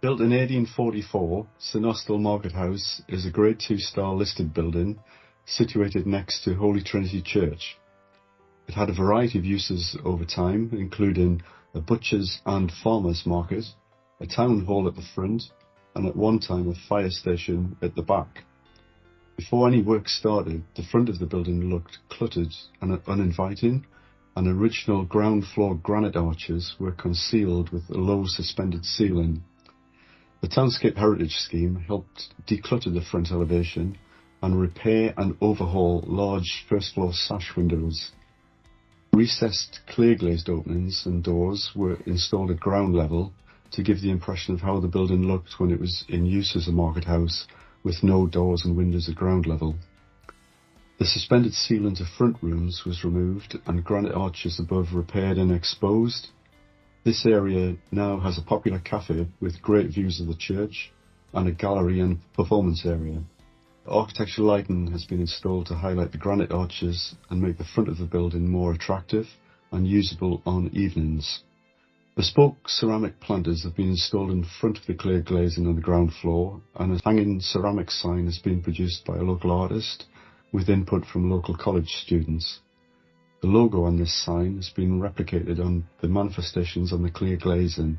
Built in 1844, St Austell Market House is a Grade 2 star listed building situated next to Holy Trinity Church. It had a variety of uses over time, including a butcher's and farmer's market, a town hall at the front, and at one time a fire station at the back. Before any work started, the front of the building looked cluttered and uninviting, and original ground floor granite arches were concealed with a low suspended ceiling. The Townscape Heritage scheme helped declutter the front elevation and repair and overhaul large first floor sash windows. Recessed clear glazed openings and doors were installed at ground level to give the impression of how the building looked when it was in use as a market house, with no doors and windows at ground level. The suspended ceiling to front rooms was removed and granite arches above repaired and exposed. This area now has a popular cafe with great views of the church and a gallery and performance area. Architectural lighting has been installed to highlight the granite arches and make the front of the building more attractive and usable on evenings. Bespoke ceramic planters have been installed in front of the clear glazing on the ground floor, and a hanging ceramic sign has been produced by a local artist with input from local college students. The logo on this sign has been replicated on the manifestations on the clear glazing.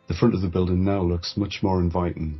The front of the building now looks much more inviting.